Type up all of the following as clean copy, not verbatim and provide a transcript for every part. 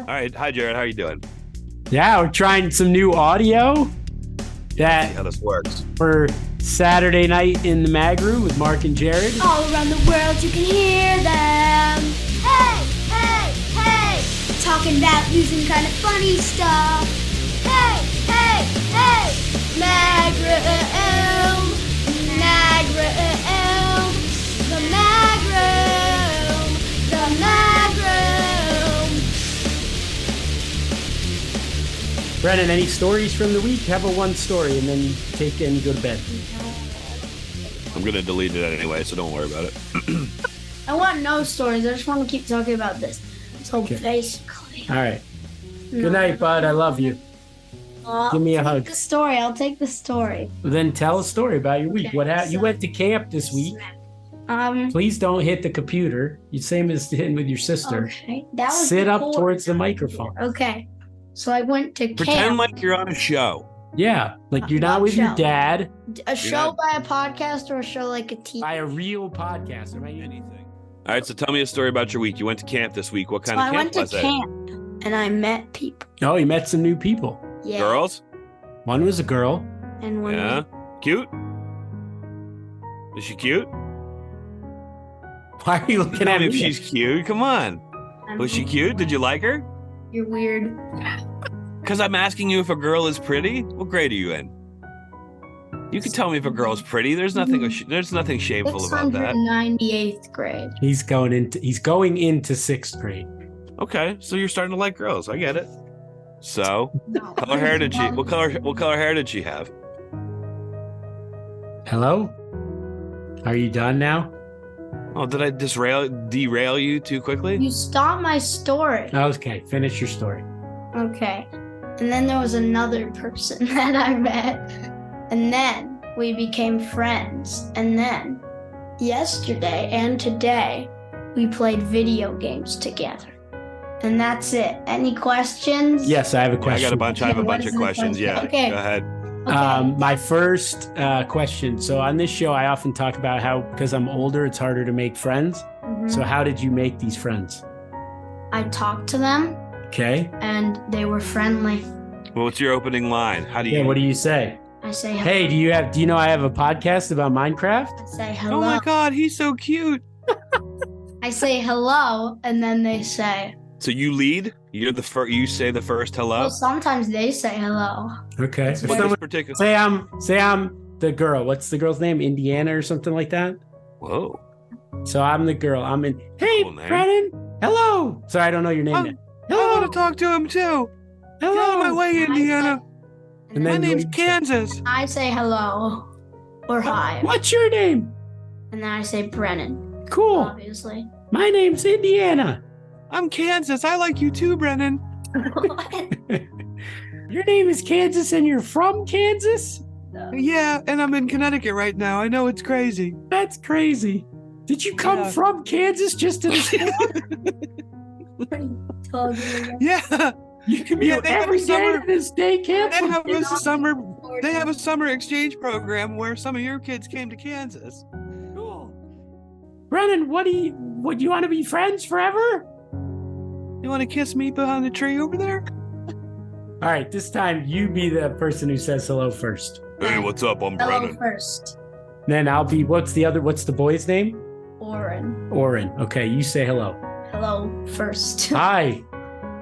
All right. Hi, Jared. How are you doing? Yeah, we're trying some new audio. See how this works. For Saturday night in the mag room with Mark and Jared. All around the world you can hear them. Hey, hey, hey. Talking about using kind of funny stuff. Hey, hey, hey. Mag room. Mag room. The mag room. The mag room. Brennan, any stories from the week? Have a one story and then take it and go to bed. I'm going to delete it anyway, so don't worry about it. I want no stories. I just want to keep talking about this. So Okay. basically. All right. Good night, bud. I love you. Give me a hug. I'll take the story. Then tell a story about your week. Okay, What happened? You so- went to camp this week. Please don't hit the computer. You same as hitting with your sister. Okay. That was Sit up before. towards the microphone. Okay. So I went to Pretend camp. like you're on a show. Yeah, like you're not with your Show. dad. A show by a podcast or a show like a TV? By a real podcast. Anything. All right, so tell me a story about your week. You went to camp this week. What kind So of I camp went to was it? camp and I met people. Oh, you met some new people. Yeah. Girls? One was a girl. And one Yeah. Cute? Is she cute? Why are you looking Tell at me me? if she's cute. Come on. Was she cute? Did you like her? You're weird. Because I'm asking you if a girl is pretty. What grade are you in? You can tell me if a girl's pretty. There's nothing. There's nothing shameful about that. 698th grade. He's going into sixth grade. Okay, so you're starting to like girls. I get it. So, No. what color hair did she? What color hair did she have? Hello? Are you done now? Oh, did I derail you too quickly? You stopped my story. Okay, finish your story. Okay. And then there was another person that I met. And then we became friends. And then yesterday and today we played video games together. And that's it. Any questions? Yes, I have a Yeah, I question. got a bunch. I have a Okay, bunch what of is the questions. question? Yeah. Okay. Go ahead. Okay. My first question. So on this show, I often talk about how because I'm older, it's harder to make friends. Mhm. So how did you make these friends? I talked to them Okay. and they were friendly. Well, what's your opening line? How do you? Yeah. What do you say? I say Hey, do you know I have a podcast about Minecraft? I say hello. Oh my God, he's so cute. I say hello and then they say So you lead. You're the first. You say the first hello. well, sometimes they say hello. Okay. If What What someone- is particular? say I'm the girl. What's the girl's name? Indiana or something like that? Whoa. So I'm the girl. I'm in. Hey, Cool name. Brennan. Hello. Sorry, I don't know your name. yet. I Hello. want to talk to him too. Hello. Get out of my way, Indiana. And My then name's what do you say? Kansas. I say hello or hi. What's your name? And then I say Brennan, Cool. obviously. My name's Indiana. I'm Kansas. I like you too, Brennan. Your name is Kansas and you're from Kansas? Yeah, and I'm in Connecticut right now. I know it's crazy. That's crazy. Did you come Yeah. from Kansas just to the school? Yeah, You commute Yeah, they have every a day summer- to this day camp? they have a summer. They have a summer exchange program where some of your kids came to Kansas. Cool. Brennan, would you want to be friends forever? You want to kiss me behind the tree over there? All right, this time you be the person who says hello first. Hey, what's up? I'm Hello first. Then I'll be, what's the boy's name? Oren. Oren. Okay, you say hello. Hello first. Hi.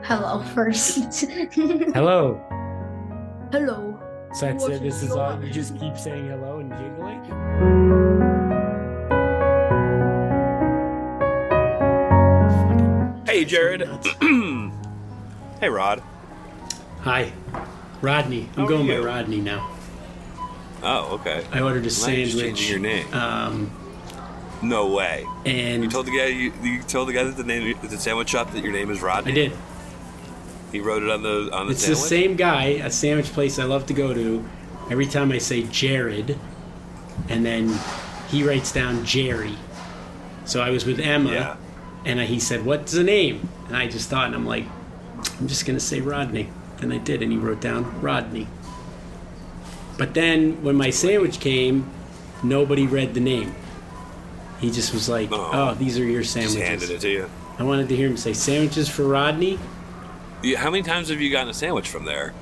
Hello first. Hello. Hello. So that's What it. This is is your all. You name? just keep saying hello and giggling. Hey, Jared. Hey, Rod. Hi, Rodney. I'm How are going by you? Rodney now. Oh, okay. I ordered a Now you're just sandwich. changing your name. Um, No way. and You told the guy. You told the guy that the name at the sandwich shop that your name is Rodney. I did. He wrote it on the It's sandwich. the same guy, a sandwich place I love to go to. Every time I say Jared, and then he writes down Jerry. So I was with Emma, Yeah. and he said, "What's the name?" And I just thought, and I'm like, "I'm just gonna say Rodney," and I did, and he wrote down Rodney. But then when my sandwich came, nobody read the name. He just was like, Oh. "Oh, these are your Just sandwiches." handed it to you. I wanted to hear him say, "Sandwiches for Rodney," How many times have you gotten a sandwich from there?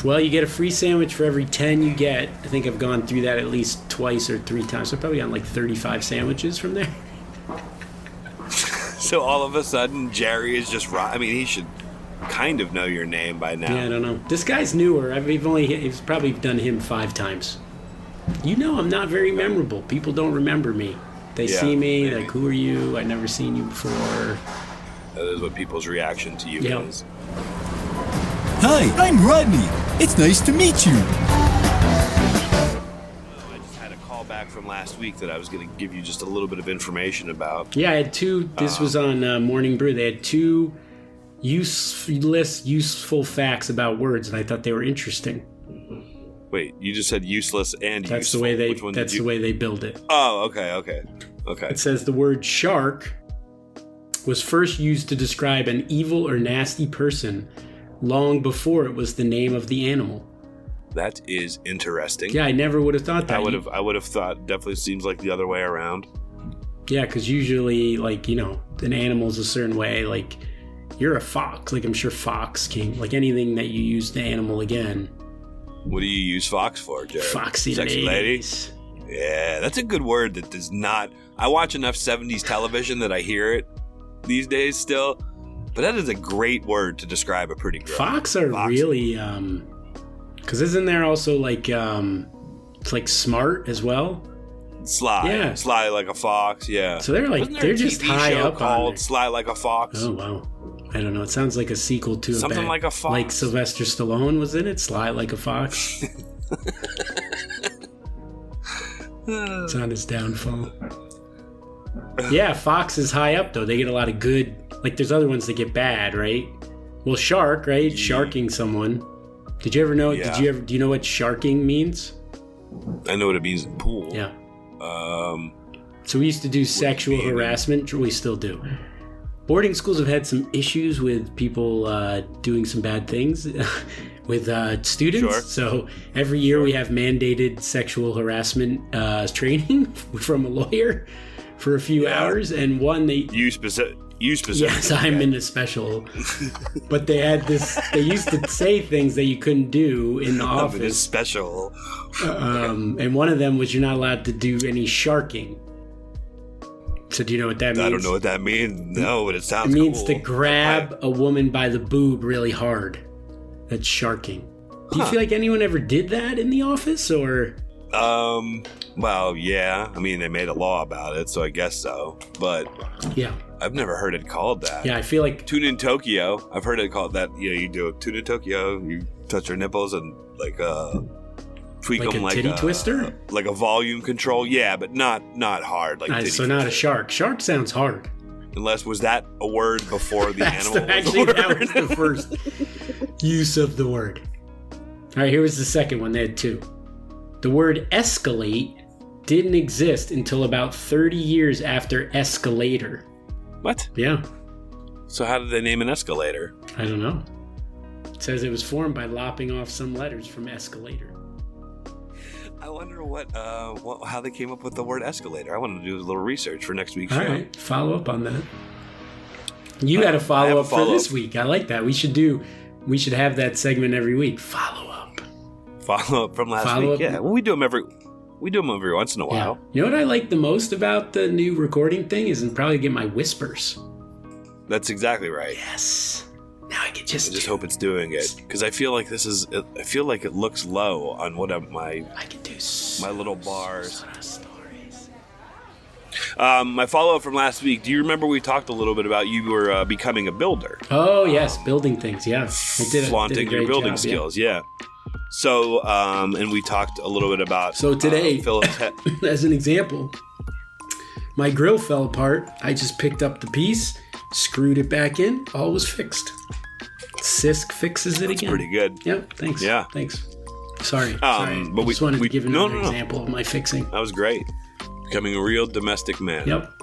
Well, you get a free sandwich for every 10 you get. I think I've gone through that at least twice or 3 times. So I've probably gotten like 35 sandwiches from there. So all of a sudden, Jerry is just... I mean, he should kind of know your name by now. Yeah, I don't know. This guy's newer. He's probably done him 5 times. You know, I'm not very memorable. People don't remember me. They see me, maybe. Like, who are you? I've never seen you before. That is what people's reaction to you is. Hi, I'm Rodney. It's nice to meet you. I just had a call back from last week that I was going to give you just a little bit of information about. Yeah, I had 2. This was on Morning Brew. They had 2 useful facts about words, and I thought they were interesting. Wait, you just said useless and that's useful. The way they build it. Oh, okay. It says the word shark was first used to describe an evil or nasty person long before it was the name of the animal. That is interesting. Yeah, I never would have thought that. I would have thought. Definitely seems like the other way around. Yeah, because usually, like, you know, an animal's a certain way. Like, you're a fox. Like, I'm sure fox came. Like, anything that you use the animal again. What do you use fox for, Jared? Foxy Sexy ladies. Yeah, that's a good word that does not... I watch enough 70s television that I hear it these days still. But that is a great word to describe a pretty girl. Fox are really... Because isn't there also, like... it's like smart as well? Sly. Yeah. Sly like a fox, yeah. So they're like... They're just high up called Sly Like a Fox? Oh, wow. I don't know. It sounds like a sequel to something like a fox. Like Sylvester Stallone was in it. Sly Like a Fox. It's on his downfall. Yeah, fox is high up though. They get a lot of good. Like there's other ones that get bad, right? Well, shark, right? Sharking someone. Did you ever know? Yeah. Do you know what sharking means? I know what it means in pool. Yeah. So we used to do sexual harassment. We still do. Boarding schools have had some issues with people doing some bad things with students. Sure. So every year we have mandated sexual harassment training from a lawyer for a few hours. And one You specifically. Yes, I'm in a special. But they had this. They used to say things that you couldn't do in the office. I'm in a special. And one of them was you're not allowed to do any sharking. So do you know what that means? I don't know what that means. No, but it sounds cool. It means cool. to grab a woman by the boob really hard. That's sharking. Do you feel like anyone ever did that in the office, or? Well, yeah. I mean, they made a law about it, so I guess so. But yeah, I've never heard it called that. Yeah, I feel like Tune in Tokyo. I've heard it called that. You know, you do a Tune in Tokyo. You touch her nipples and tweak like them a like titty twister, like a volume control. Yeah, but not hard. Like titty so not a shark. Shark sounds hard. Unless was that a word before the animal? That was the first use of the word. All right, here was the second one. They had 2. The word escalate didn't exist until about 30 years after escalator. What? Yeah. So how did they name an escalator? I don't know. It says it was formed by lopping off some letters from escalator. I wonder how they came up with the word escalator. I want to do a little research for next week's show. All right, follow up on that. You had a follow up for this week. I like that. We should have that segment every week. Follow up. Follow up from last week. Yeah. Well, we do them every once in a while. Yeah. You know what I like the most about the new recording thing is probably get my whispers. That's exactly right. Yes. Now I can just hope it's doing it, because I feel like it looks low on what my little bars. Stories. My follow up from last week. Do you remember we talked a little bit about you were becoming a builder? Oh yes, building things. Yeah, flaunting your building skills. Yeah. So and we talked a little bit about. So today, as an example, my grill fell apart. I just picked up the piece, screwed it back in, all was fixed. Sisk fixes it again. That's pretty good. Yep, thanks. Yeah. Thanks. Sorry. But I just wanted to give another example of my fixing. That was great. Becoming a real domestic man. Yep.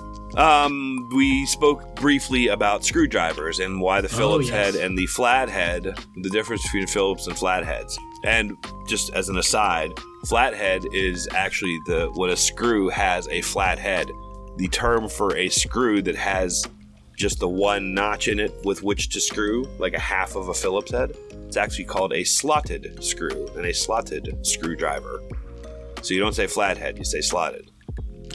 We spoke briefly about screwdrivers and why the Phillips head and the flathead, the difference between Phillips and flatheads. And just as an aside, flathead is actually when a screw has a flat head. The term for a screw that has just the one notch in it with which to screw, like a half of a Phillips head. It's actually called a slotted screw and a slotted screwdriver. So you don't say flathead, you say slotted.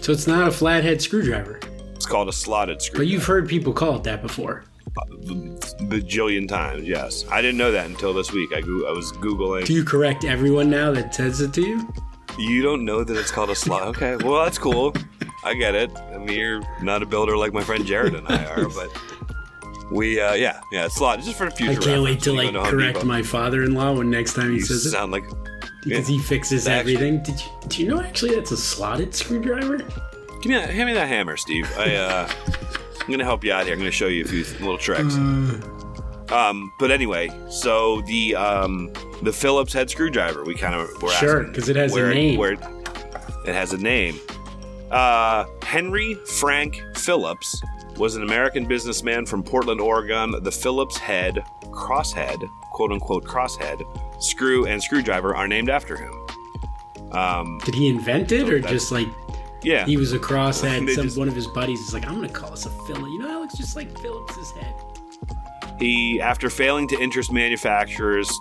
So it's not a flathead screwdriver. It's called a slotted screwdriver. But you've heard people call it that before. Bajillion times, yes. I didn't know that until this week. I was Googling. Do you correct everyone now that says it to you? You don't know that it's called a slot? Okay, well, that's cool. I get it. I mean, you're not a builder like my friend Jared and I are, but we, it's slot. Just for the future. I can't wait to correct my father-in-law when next time he says it. Sound like because he fixes everything. Did you know actually that's a slotted screwdriver? Hand me that hammer, Steve. I'm gonna help you out here. I'm gonna show you a few little tricks. But anyway, so the Phillips head screwdriver, we kind of were asking. Sure, because it has a name. It has a name. Henry Frank Phillips was an American businessman from Portland, Oregon. The Phillips head, crosshead, quote-unquote crosshead, screw and screwdriver are named after him. Did he invent it, or just like... Yeah. He was a crosshead. One of his buddies is like, I'm going to call this a Phillips. You know, that looks just like Phillips's head. He, after failing to interest manufacturers...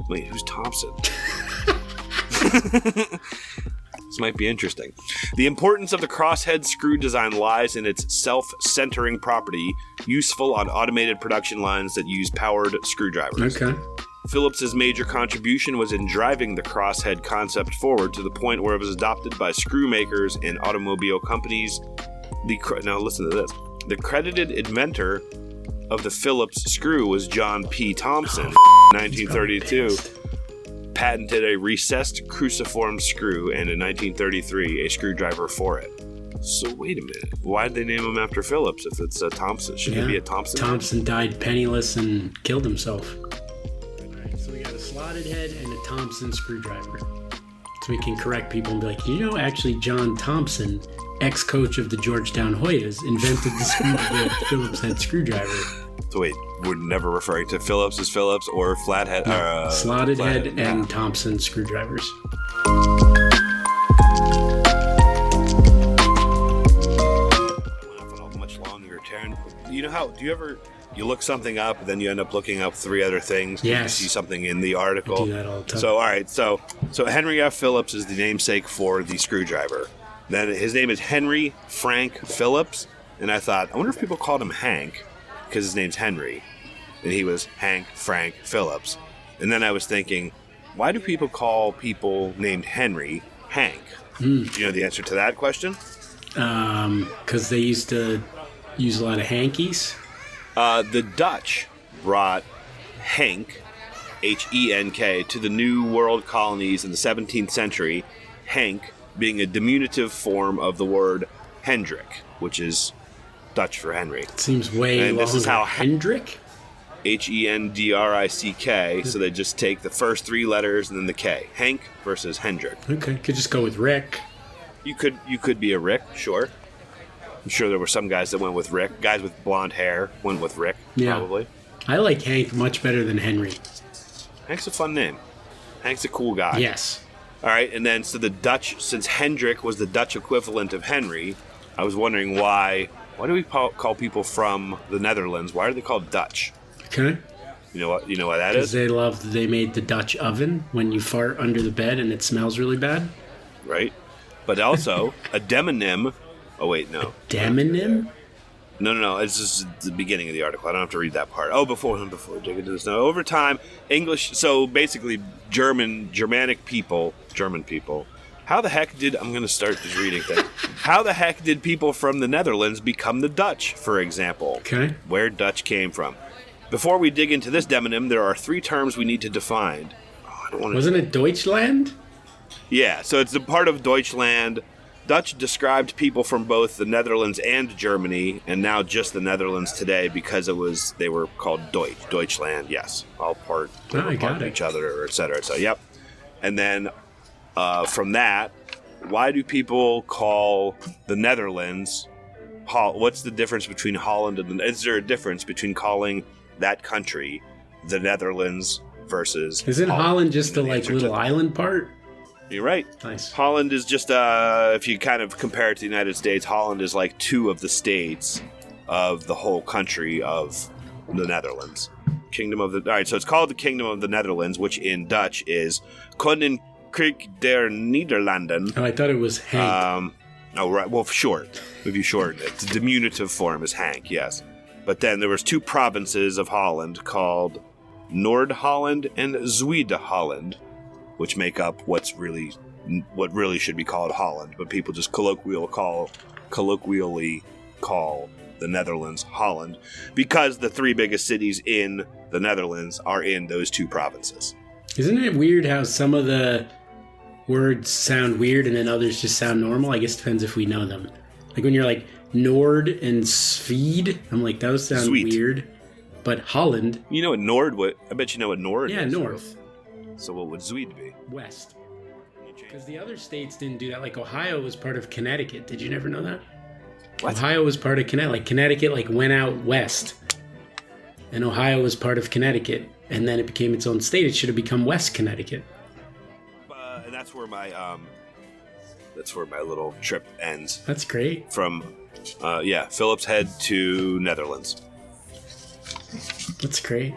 Wait, who's Thompson? This might be interesting. The importance of the crosshead screw design lies in its self-centering property, useful on automated production lines that use powered screwdrivers. Okay. Phillips's major contribution was in driving the crosshead concept forward to the point where it was adopted by screw makers and automobile companies. Now listen to this. The credited inventor of the Phillips screw was John P. Thompson, 1932. Patented a recessed cruciform screw, and in 1933 a screwdriver for it. So wait a minute. Why did they name him after Phillips if it's a Thompson? Should it be a Thompson? Thompson died penniless and killed himself. So we got a slotted head and a Thompson screwdriver. So we can correct people and be like, actually John Thompson, ex-coach of the Georgetown Hoyas, invented the Phillips head screwdriver. So wait, we're never referring to Phillips as Phillips or flathead? No, slotted head and Thompson screwdrivers. Much longer, Taryn. You know how? Do you ever? You look something up, then you end up looking up 3 other things. Yes. You see something in the article. I do that all the time. So, all right. So Henry F. Phillips is the namesake for the screwdriver. Then his name is Henry Frank Phillips. And I thought, I wonder if people called him Hank because his name's Henry. And he was Hank Frank Phillips. And then I was thinking, why do people call people named Henry Hank? Do you know the answer to that question? Because they used to use a lot of hankies. The Dutch brought Henk, H-E-N-K, to the New World colonies in the 17th century, Henk being a diminutive form of the word Hendrik, which is Dutch for Henry. It seems way and longer. This is how Hendrik? H-E-N-D-R-I-C-K, so they just take the first 3 letters and then the K. Henk versus Hendrik. Okay, could just go with Rick. You could be a Rick, sure. I'm sure there were some guys that went with Rick. Guys with blonde hair went with Rick, probably. I like Hank much better than Henry. Hank's a fun name. Hank's a cool guy. Yes. All right, and then so the Dutch, since Hendrik was the Dutch equivalent of Henry, I was wondering why do we call people from the Netherlands? Why are they called Dutch? Okay. You know why that is? Because they made the Dutch oven when you fart under the bed and it smells really bad. Right. But also, a demonym. Oh, wait, no. Demonym? No. It's just the beginning of the article. I don't have to read that part. Oh, before dig into this. No, over time, English. So basically, Germanic people. How the heck I'm going to start just reading things. How the heck did people from the Netherlands become the Dutch, for example? Okay. Where Dutch came from. Before we dig into this demonym, there are 3 terms we need to define. Wasn't it Deutschland? Yeah, so it's a part of Deutschland. Dutch described people from both the Netherlands and Germany, and now just the Netherlands today because they were called Deutschland. Yes, all part of each other, et cetera. So, yep. And then from that, why do people call the Netherlands? What's the difference between Holland and? Is there a difference between calling that country the Netherlands versus? Isn't Holland just a little island part? You're right. Nice. Holland is just, if you kind of compare it to the United States, Holland is like 2 of the states. of the whole country of the Netherlands. All right, so it's called the Kingdom of the Netherlands, which in Dutch is Koninkrijk der Nederlanden. Oh, I thought it was Hank. Oh, right. Well, short. If you shorten it, the diminutive form is Hank. Yes, but then there was 2 provinces of Holland called Noord-Holland and Zuid-Holland, which make up what really should be called Holland, but people just colloquially call the Netherlands Holland because the 3 biggest cities in the Netherlands are in those 2 provinces. Isn't it weird how some of the words sound weird and then others just sound normal? I guess it depends if we know them. Like when you're like Nord and Swede, I'm like, those sound weird. But Holland... You know what Nord would... I bet you know what Nord is. Yeah, north. So what would Swede be? West. Because the other states didn't do that. Like Ohio was part of Connecticut. Did you never know that? What? Ohio was part of Connecticut. Like Connecticut went out west. And Ohio was part of Connecticut. And then it became its own state. It should have become West Connecticut. And that's where my little trip ends. That's great. From Phillips Head to Netherlands. That's great.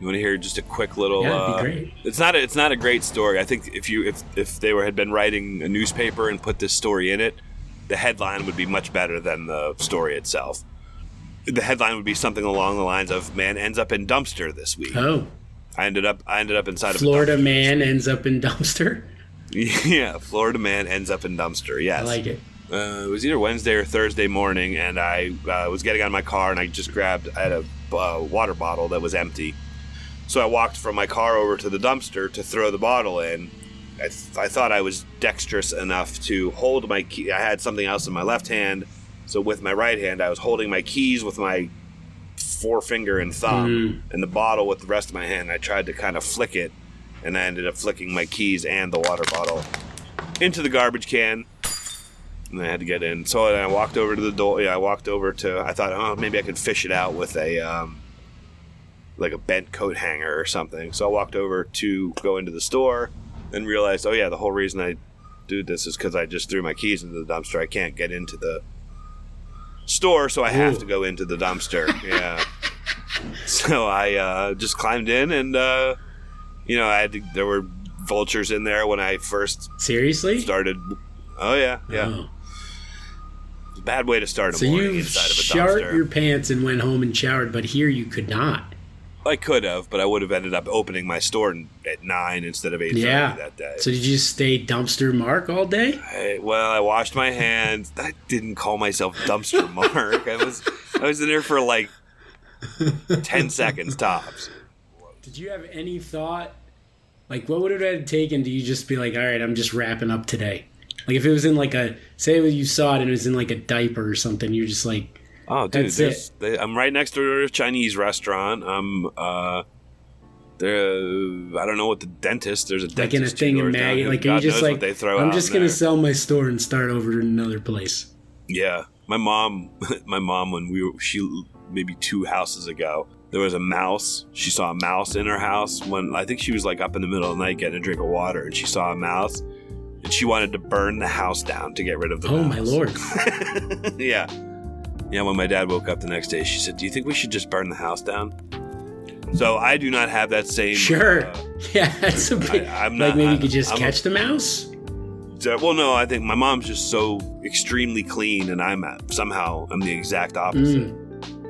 You want to hear just a quick little? Yeah, that'd be great. It's not a great story. I think if they had been writing a newspaper and put this story in it, the headline would be much better than the story itself. The headline would be something along the lines of "Man ends up in dumpster this week." Oh, I ended up inside Florida of a dumpster. Man ends up in dumpster. Yeah, Florida man ends up in dumpster. Yes, I like it. It was either Wednesday or Thursday morning, and I was getting out of my car, and I had a water bottle that was empty. So I walked from my car over to the dumpster to throw the bottle in. I thought I was dexterous enough to hold my key. I had something else in my left hand, so with my right hand, I was holding my keys with my forefinger and thumb, and the bottle with the rest of my hand. I tried to kind of flick it, and I ended up flicking my keys and the water bottle into the garbage can. And I had to get in. So I walked over to the door. Yeah, I thought, maybe I could fish it out with a bent coat hanger or something. So I walked over to go into the store and realized, the whole reason I do this is because I just threw my keys into the dumpster. I can't get into the store, so I have to go into the dumpster. Yeah. So I just climbed in, and there were vultures in there when I first started. Oh yeah. Oh. It's a bad way to start a morning inside of a dumpster. So you sharted your pants and went home and showered, but here you could not. I could have, but I would have ended up opening my store at 9 instead of 8:30 that day. So did you stay dumpster Mark all day? I washed my hands. I didn't call myself dumpster Mark. I was in there for 10 seconds tops. Did you have any thought? What would it have taken? Do you just be like, all right, I'm just wrapping up today? If it was in say you saw it and it was in a diaper or something, you're just like, oh, dude, I'm right next to a Chinese restaurant. I don't know what the dentist. There's a dentist. In a thing of maggie. Are you just what they throw I'm just going to sell my store and start over in another place. Yeah. My mom, when she maybe 2 houses ago, there was a mouse. She saw a mouse in her house when I think she was up in the middle of the night getting a drink of water, and she saw a mouse, and she wanted to burn the house down to get rid of the mouse. Oh, my Lord. Yeah. Yeah, when my dad woke up the next day, she said, "Do you think we should just burn the house down?" So I do not have that same... Sure. Yeah, that's a bit... maybe you could just catch the mouse? Well, no, I think my mom's just so extremely clean, and I'm the exact opposite.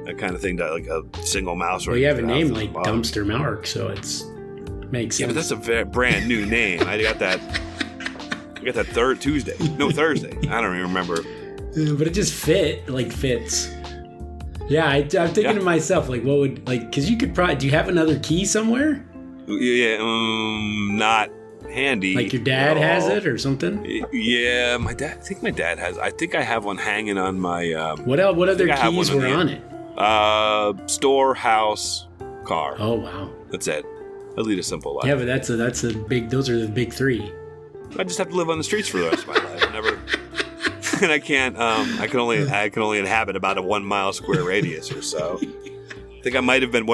That kind of thing, a single mouse. Well, you have a name like Dumpster Mark, so makes sense. Yeah, but that's a very brand new name. I got that Thursday. I don't even remember. But it just fits. Yeah, I'm thinking to myself, what would, because you could probably, do you have another key somewhere? Yeah, not handy. Your dad has it or something? Yeah, I think my dad has. I think I have one hanging on my... What other keys were on it? Store, house, car. Oh, wow. That's it. I lead a simple life. Yeah, but those are the big 3. I just have to live on the streets for the rest of my life. And I can't. I can only inhabit about a 1 mile square radius or so. I think I might have been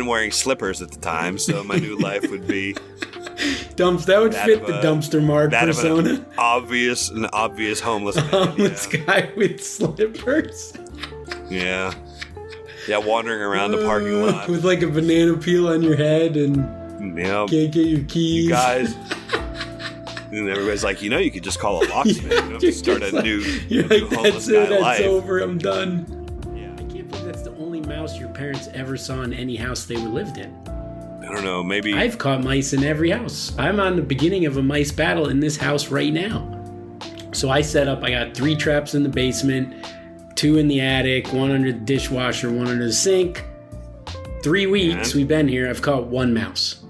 wearing slippers at the time, so my new life would be That would fit the dumpster Mark persona. An obvious homeless man. Homeless guy with slippers. Yeah. Yeah, wandering around the parking lot. With like a banana peel on your head and can't get your keys. You guys. And everybody's like, you could just call a locksmith. You don't have to start a new homeless guy life. That's over, I'm done. Yeah, I can't believe that's the only mouse your parents ever saw in any house they lived in. I don't know, maybe... I've caught mice in every house. I'm on the beginning of a mice battle in this house right now. So I got 3 traps in the basement, 2 in the attic, 1 under the dishwasher, 1 under the sink. 3 weeks we've been here, I've caught 1 mouse.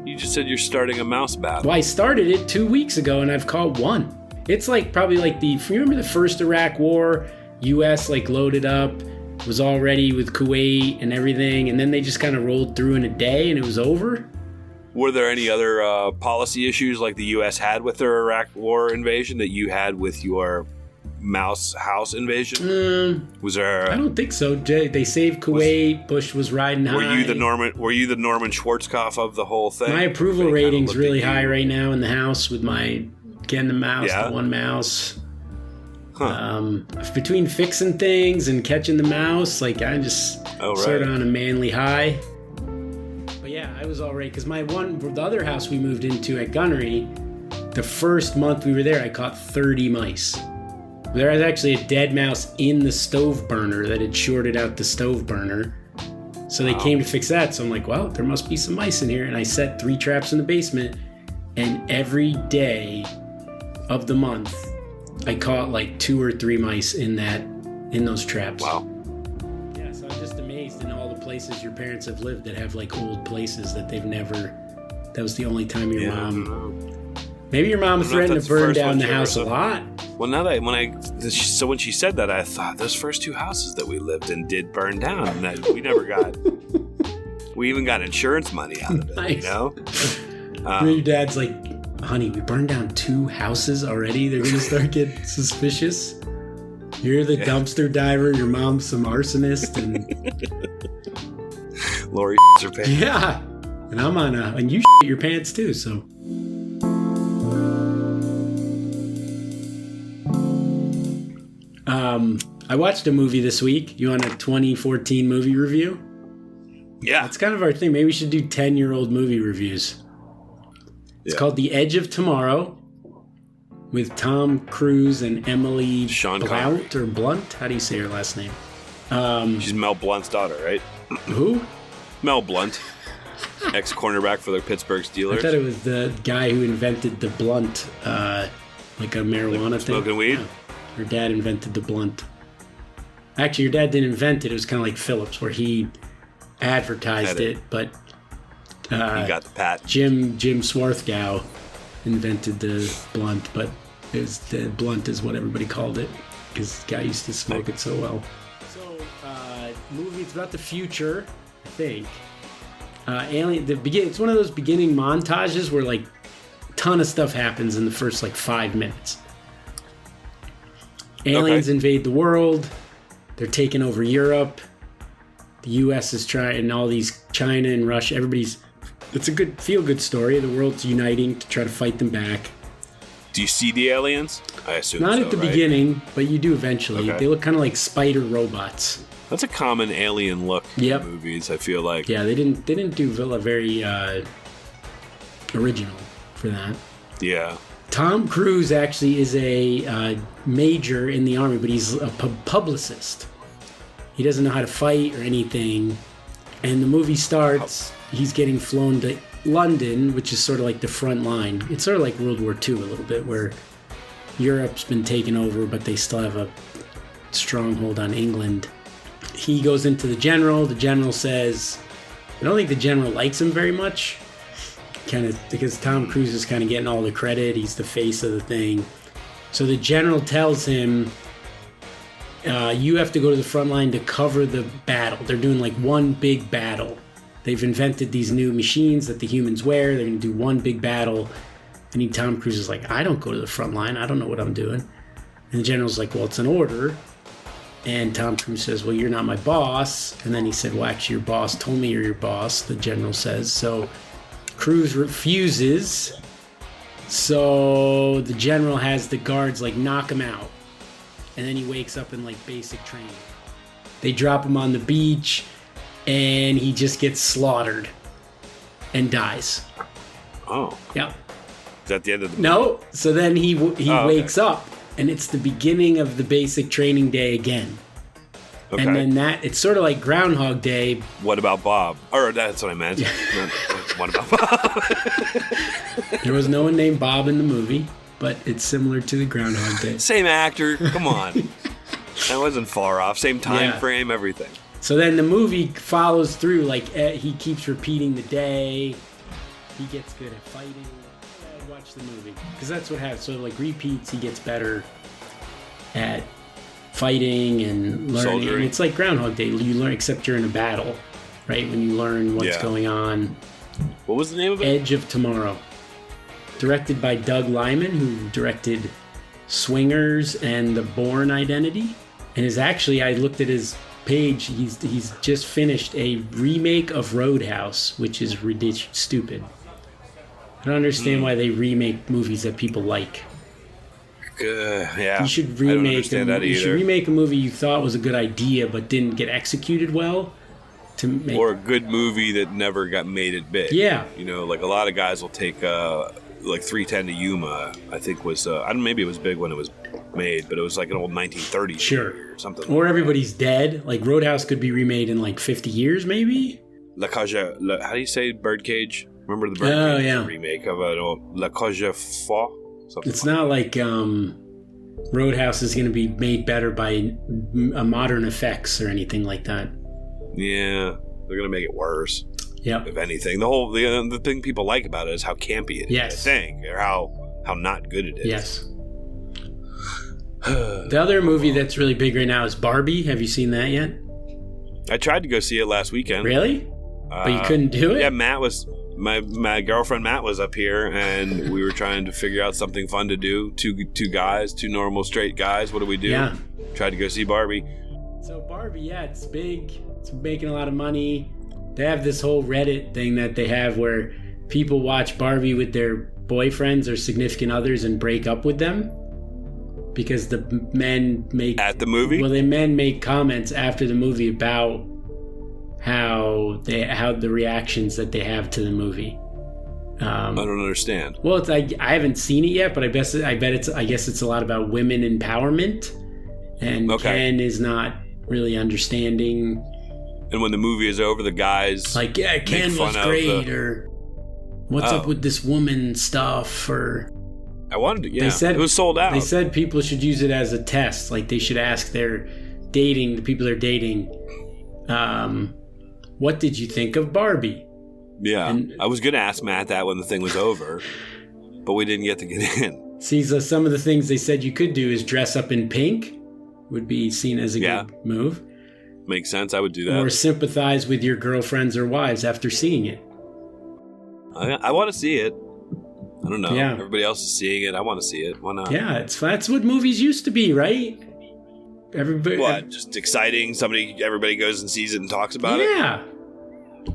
You just said you're starting a mouse battle. Well, I started it 2 weeks ago and I've caught 1. It's probably if you remember the first Iraq war, US loaded up, was all ready with Kuwait and everything, and then they just kind of rolled through in a day and it was over. Were there any other policy issues like the U.S. had with their Iraq war invasion that you had with your mouse house invasion? Was there? I don't think so. They saved Kuwait. Bush was riding high. Were you the Norman Schwarzkopf of the whole thing? My approval rating's really high right now in the house with my getting the mouse, the 1 mouse. Between fixing things and catching the mouse, I just started on a manly high. But yeah, I was all right because the other house we moved into at Gunnery, the first month we were there, I caught 30 mice. There was actually a dead mouse in the stove burner that had shorted out the stove burner. So they came to fix that. So I'm like, well, there must be some mice in here. And I set 3 traps in the basement. And every day of the month, I caught 2 or 3 mice in those traps. Wow. Yeah, so I'm just amazed in all the places your parents have lived that have old places that they've never. That was the only time your mom. Maybe your mom threatened to burn down the house a lot. Well, now that when she said that, I thought those first 2 houses that we lived in did burn down, and that we never got. We even got insurance money out of it. Nice. Your dad's like, honey, we burned down 2 houses already. They're gonna start getting suspicious. You're the dumpster diver. Your mom's some arsonist, and Lori her pants. Yeah, and I'm and you your pants too. So. I watched a movie this week. You want a 2014 movie review? Yeah. That's kind of our thing. Maybe we should do 10-year-old movie reviews. It's called The Edge of Tomorrow with Tom Cruise and Emily Blunt or Blunt. How do you say her last name? She's Mel Blunt's daughter, right? Who? Mel Blunt. Ex-cornerback for the Pittsburgh Steelers. I thought it was the guy who invented the blunt, a marijuana thing. Smoking weed? Yeah. Her dad invented the blunt. Actually, your dad didn't invent it. It was kind of like Phillips, where he advertised it, but he got the patent. Jim Swarthgow invented the blunt, but it was the blunt is what everybody called it because the guy used to smoke it so well. So, movie. It's about the future, I think. It's one of those beginning montages where a ton of stuff happens in the first 5 minutes. Aliens invade the world. They're taking over Europe. The U.S. is trying, and all these China and Russia. It's a good feel-good story. The world's uniting to try to fight them back. Do you see the aliens? I assume not at the beginning, but you do eventually. Okay. They look kind of like spider robots. That's a common alien look in movies. I feel like. Yeah, they didn't do a very original for that. Yeah. Tom Cruise actually is a major in the army, but he's a publicist. He doesn't know how to fight or anything. And the movie starts, he's getting flown to London, which is sort of like the front line. It's sort of like World War II a little bit, where Europe's been taken over, but they still have a stronghold on England. He goes into the general. The general says, I don't think the general likes him very much. Kind of because Tom Cruise is kind of getting all the credit. He's the face of the thing. So the general tells him, you have to go to the front line to cover the battle. They're doing one big battle. They've invented these new machines that the humans wear. They're going to do one big battle. And Tom Cruise is like, I don't go to the front line. I don't know what I'm doing. And the general's like, well, it's an order. And Tom Cruise says, well, you're not my boss. And then he said, well, actually, your boss told me you're your boss, the general says. So Cruz refuses, so the general has the guards like knock him out, and then he wakes up in like basic training. They drop him on the beach, and he just gets slaughtered and dies. Oh. Yep. Is that the end of the movie? No. So then he wakes up, and it's the beginning of the basic training day again. Okay. And then it's sort of like Groundhog Day. What about Bob? Or that's what I meant. What about Bob? There was no one named Bob in the movie, but it's similar to the Groundhog Day. Same actor. Come on. That wasn't far off. Same time frame, everything. So then the movie follows through. Like, he keeps repeating the day. He gets good at fighting. Watch the movie. Because that's what happens. So, like, repeats, he gets better at fighting and learning. Soldiering. And it's like Groundhog Day. You learn, except you're in a battle, right? When you learn what's going on. What was the name of it? Edge of Tomorrow. Directed by Doug Liman, who directed Swingers and The Bourne Identity. And is actually, I looked at his page, he's just finished a remake of Roadhouse, which is ridiculous, stupid. I don't understand why they remake movies that people like. Yeah. You should I don't remake understand that you should either. remake a movie you thought was a good idea but didn't get executed well. Or a good movie that never got made it big. Yeah. You know, like a lot of guys will take like 310 to Yuma, I think was, I don't know, maybe it was big when it was made, but it was like an old 1930s movie or something. Or Everybody's Dead. Like Roadhouse could be remade in like 50 years maybe? How do you say Birdcage? Remember the Birdcage? Yeah. Remake of La Cage aux Folles? It's not like Roadhouse is going to be made better by modern effects or anything like that. Yeah, they're going to make it worse. Yep. If anything. The thing people like about it is how campy it is, Yes. I think, or how not good it is. Yes. The other movie that's really big right now is Barbie. Have you seen that yet? I tried to go see it last weekend. Really? But you couldn't do it? Yeah, Matt was... My girlfriend Matt was up here, and we were trying to figure out something fun to do. Two guys, two normal straight guys. What do we do? Yeah. Tried to go see Barbie. So Barbie, yeah, it's big. It's making a lot of money. They have this whole Reddit thing that they have where people watch Barbie with their boyfriends or significant others and break up with them because the men make... At the movie? Well, the men make comments after the movie about how the reactions that they have to the movie. I don't understand. Well, it's, I haven't seen it yet, but I guess it's a lot about women empowerment, and Ken is not really understanding. And when the movie is over, the guys like, yeah, Ken was great, or what's up with this woman stuff, or I wanted to. Yeah, it was sold out. They said people should use it as a test, like they should ask the people they're dating, what did you think of Barbie? Yeah, and I was going to ask Matt that when the thing was over, but we didn't get to get in. See, so some of the things they said you could do is dress up in pink, would be seen as a good move. Makes sense. I would do that. Or sympathize with your girlfriends or wives after seeing it. I want to see it. I don't know. Yeah. Everybody else is seeing it. I want to see it. Why not? Yeah, that's what movies used to be, right? Everybody. Just exciting. Everybody goes and sees it and talks about it. Yeah.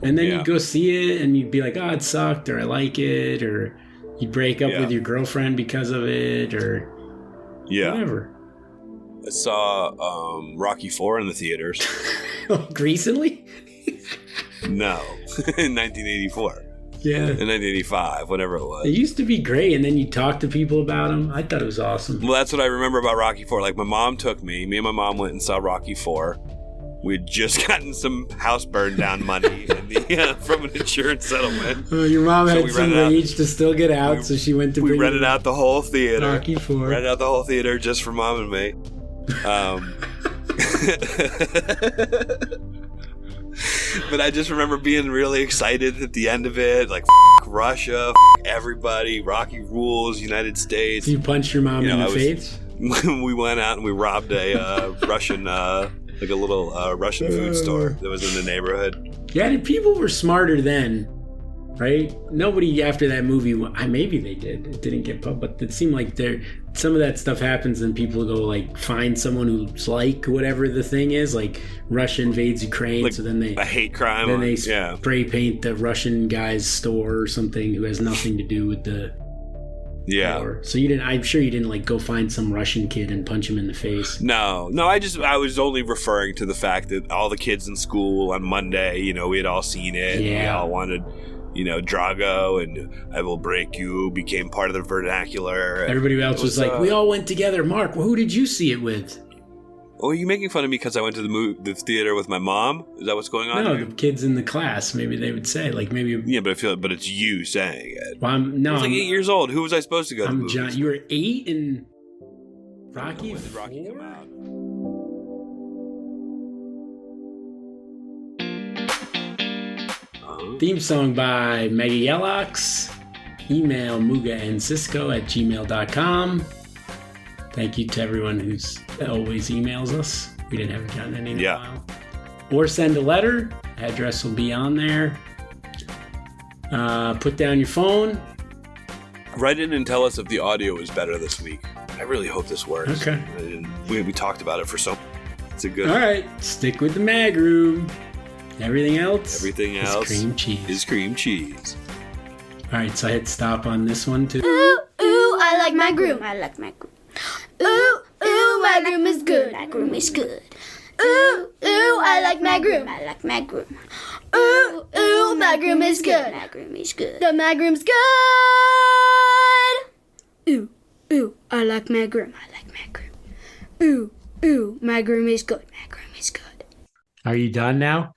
And then you'd go see it and you'd be like, oh, it sucked, or I like it, or you'd break up with your girlfriend because of it, or whatever. I saw Rocky IV in the theaters. Recently? No. In 1984. Yeah. In 1985, whatever it was. It used to be great, and then you talk to people about them. I thought it was awesome. Well, that's what I remember about Rocky IV. Like, my mom took me. Me and my mom went and saw Rocky IV. We had just gotten some house burned down money from an insurance settlement. Your mom had some rage to still get out, so she went to We rented out the whole theater. Rocky IV. Rented out the whole theater just for Mom and me. But I just remember being really excited at the end of it. Like, Russia, everybody, Rocky rules, United States. You punched your mom in the face? We went out and we robbed a Russian... like a little Russian food store that was in the neighborhood. Yeah, people were smarter then. right? Nobody after that movie, maybe they did. It didn't get public, but it seemed like some of that stuff happens and people go like find someone who's like whatever the thing is, like Russia invades Ukraine, like so then they a hate crime. Then they spray paint the Russian guy's store or something who has nothing to do with the war. So I'm sure you didn't like go find some Russian kid and punch him in the face. No, I was only referring to the fact that all the kids in school on Monday, you know, we had all seen it. Yeah. And we all wanted, you know, Drago and I Will Break You became part of the vernacular. Everybody else was like, we all went together. Mark, who did you see it with? Oh, are you making fun of me because I went to the theater with my mom? Is that what's going on? No, here? the kids in the class. Maybe they would say, like, maybe. Yeah, but but it's you saying it. Well, I was like 8 years old. Who was I supposed to go to? I'm John. You were 8 in Rocky. When did Rocky come out? Theme song by Maggie Yellox. Email mugaandcisco@gmail.com. Thank you to everyone who's always emails us. We haven't gotten any in a while. Or send a letter. Address will be on there. Put down your phone. Write in and tell us if the audio is better this week. I really hope this works. Okay. We talked about it for so. It's a good. All right, stick with the mag room. Everything else is cream cheese. All right, so I hit stop on this one too. Ooh, ooh, I like my groom. I like my groom. Ooh, ooh, my groom is good. My groom is good. Ooh, ooh, I like my groom. I like my groom. Ooh, ooh, my groom is good. My groom is good. The my groom's good. Ooh, ooh, I like my groom. I like my groom. Ooh, ooh, my groom is good. My groom is good. Are you done now?